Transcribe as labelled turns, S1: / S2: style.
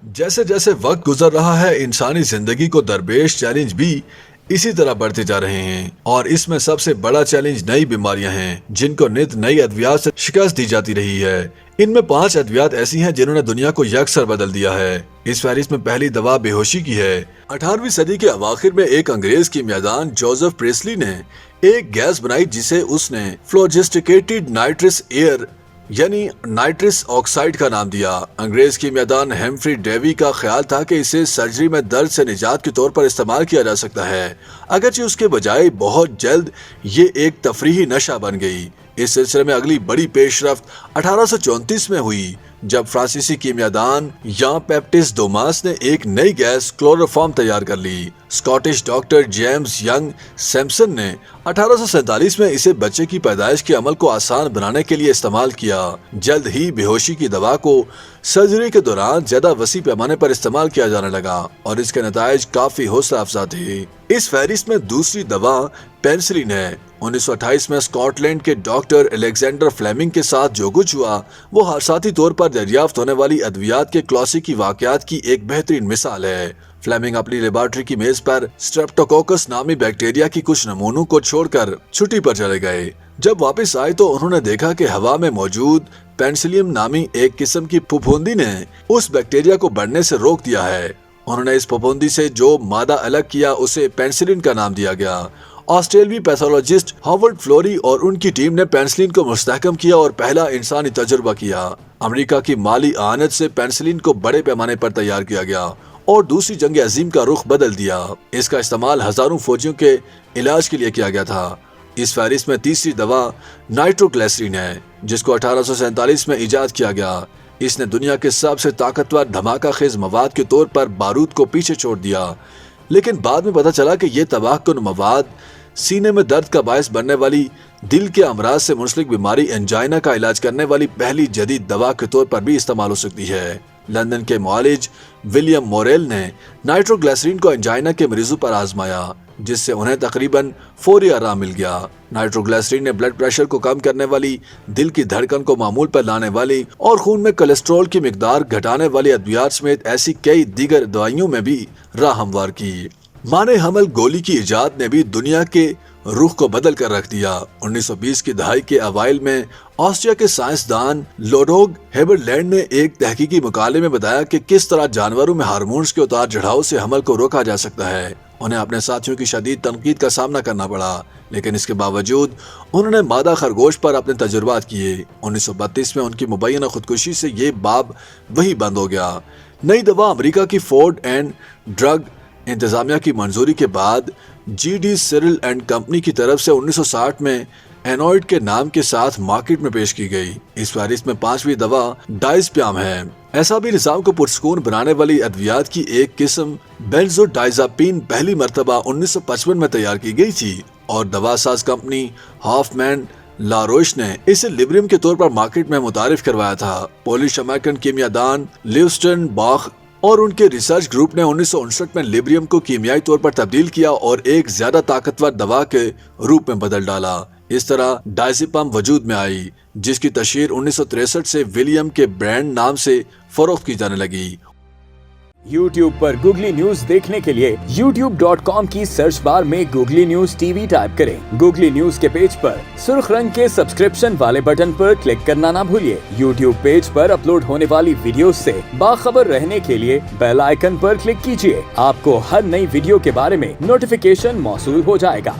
S1: جیسے جیسے وقت گزر رہا ہے انسانی زندگی کو درپیش چیلنج بھی اسی طرح بڑھتے جا رہے ہیں، اور اس میں سب سے بڑا چیلنج نئی بیماریاں ہیں جن کو نت نئی ادویات سے شکست دی جاتی رہی ہے۔ ان میں 5 ادویات ایسی ہیں جنہوں نے دنیا کو یکسر بدل دیا ہے۔ اس فہرست میں پہلی دوا بے ہوشی کی ہے۔ 18ویں صدی کے اواخر میں ایک انگریز کیمیاءدان جوزف پریسلی نے ایک گیس بنائی جسے اس نے فلوجسٹیکیٹڈ نائٹرس ایئر یعنی نائٹرس آکسائڈ کا نام دیا۔ انگریز کیمیاءدان ہیمفری ڈیوی کا خیال تھا کہ اسے سرجری میں درد سے نجات کے طور پر استعمال کیا جا سکتا ہے، اگرچہ اس کے بجائے بہت جلد یہ ایک تفریحی نشہ بن گئی۔ اس سلسلے میں اگلی بڑی پیش رفت 1834 میں ہوئی جب فرانسیسی کیمیاءدان یان بیپٹسٹ دوماس نے ایک نئی گیس کلوروفارم تیار کر لی۔ اسکاٹش ڈاکٹر جیمز ینگ سیمپسن نے 1847 میں اسے بچے کی پیدائش کے عمل کو آسان بنانے کے لیے استعمال کیا۔ جلد ہی بے ہوشی کی دوا کو سرجری کے دوران زیادہ وسیع پیمانے پر استعمال کیا جانے لگا اور اس کے نتائج کافی حوصلہ افزا تھے۔ اس فہرست میں دوسری دوا پینسلین ہے۔ 1928 میں اسکاٹ لینڈ کے ڈاکٹر الیگزینڈر فلیمنگ کے ساتھ جو کچھ ہوا وہ حادثاتی طور پر دریافت ہونے والی ادویات کے کلاسیکی واقعات کی ایک بہترین مثال ہے۔ فلیمنگ اپنی لیبارٹری کی میز پر اسٹریپٹوکوکس نامی بیکٹیریا کی کچھ نمونوں کو چھوڑ کر چھٹی پر چلے گئے۔ جب واپس آئے تو انہوں نے دیکھا کہ ہوا میں موجود پینسلیم نامی ایک قسم کی پھپھوندی نے اس بیکٹیریا کو بڑھنے سے روک دیا ہے۔ انہوں نے اس پھپھوندی سے جو مادہ الگ کیا اسے پینسلین کا نام دیا گیا۔ آسٹریلوی پیتھولوجسٹ ہاورڈ فلوری اور ان کی ٹیم نے پینسلین کو مستحکم کیا اور پہلا انسانی تجربہ کیا۔ امریکہ کی مالی اعانت سے پینسلین کو بڑے پیمانے پر تیار کیا گیا اور دوسری جنگ عظیم کا رخ بدل دیا۔ اس کا استعمال ہزاروں فوجیوں کے علاج کے لیے کیا گیا تھا۔ اس فہرست میں تیسری دوا نائٹروگلیسرین ہے جس کو 1847 میں ایجاد کیا گیا۔ اس نے دنیا کے سب سے طاقتور دھماکہ خیز مواد کے طور پر بارود کو پیچھے چھوڑ دیا، لیکن بعد میں پتہ چلا کہ یہ تباہ کن مواد سینے میں درد کا باعث بننے والی دل کے امراض سے منسلک بیماری انجائنا کا علاج کرنے والی پہلی جدید دوا کے طور پر بھی استعمال ہو سکتی ہے۔ لندن کے معالج ولیم موریل نے نائٹروگلیسرین کو انجائنا کے مریضوں پر آزمایا جس سے انہیں تقریباً فوری آرام مل گیا۔ نائٹروگلیسرین نے بلڈ پریشر کو کم کرنے والی، دل کی دھڑکن کو معمول پر لانے والی اور خون میں کولیسٹرول کی مقدار گھٹانے والی ادویات سمیت ایسی کئی دیگر دوائیوں میں بھی راہ ہموار کی۔ مانے حمل گولی کی ایجاد نے بھی دنیا کے رخ کو بدل کر رکھ دیا۔ 1920 کی دہائی کے اوائل میں آسٹریا کے سائنسدان لوڈوگ ہیبرلینڈ نے ایک تحقیقی مقالے میں بتایا کہ کس طرح جانوروں میں ہارمونز کے اتار چڑھاؤ سے حمل کو روکا جا سکتا ہے۔ انہیں اپنے ساتھیوں کی شدید تنقید کا سامنا کرنا پڑا، لیکن اس کے باوجود انہوں نے مادہ خرگوش پر اپنے تجربات کیے۔ 1932 میں ان کی مبینہ خودکشی سے یہ باب وہی بند ہو گیا۔ نئی دوا امریکہ کی فوڈ اینڈ ڈرگ انتظامیہ کی منظوری کے بعد G D Searle and company کی طرف سے 1960 میں اینوائڈ کے نام کے ساتھ مارکیٹ میں پیش کی گئی۔ اس فہرست میں 5ویں دوا ڈائزپیام ہے۔ اعصابی نظام کو پرسکون بنانے والی ادویات کی ایک قسم بینزوڈائزاپین پہلی مرتبہ 1955 میں تیار کی گئی تھی اور دوا ساز کمپنی ہاف مین لاروش نے اسے لیبریم کے طور پر مارکیٹ میں متعارف کروایا تھا۔ پولش امریکن کیمیاءدان لیوسٹن باخ اور ان کے ریسرچ گروپ نے 1959 میں لیبریم کو کیمیائی طور پر تبدیل کیا اور ایک زیادہ طاقتور دوا کے روپ میں بدل ڈالا۔ اس طرح ڈائزیپام وجود میں آئی جس کی تشہیر 1963 سے ولیم کے برانڈ نام سے فروخت کی جانے لگی۔
S2: YouTube پر گوگلی نیوز دیکھنے کے لیے youtube.com کی سرچ بار میں googly news T V type کریں۔ گوگلی نیوز کے پیج پر سرخ رنگ کے سبسکرپشن والے بٹن پر کلک کرنا نہ بھولیے۔ YouTube پیج پر اپلوڈ ہونے والی ویڈیوز سے باخبر رہنے کے لیے بیل آئیکن پر کلک کیجیے۔ آپ کو ہر نئی ویڈیو کے بارے میں نوٹیفیکیشن موصول ہو جائے گا۔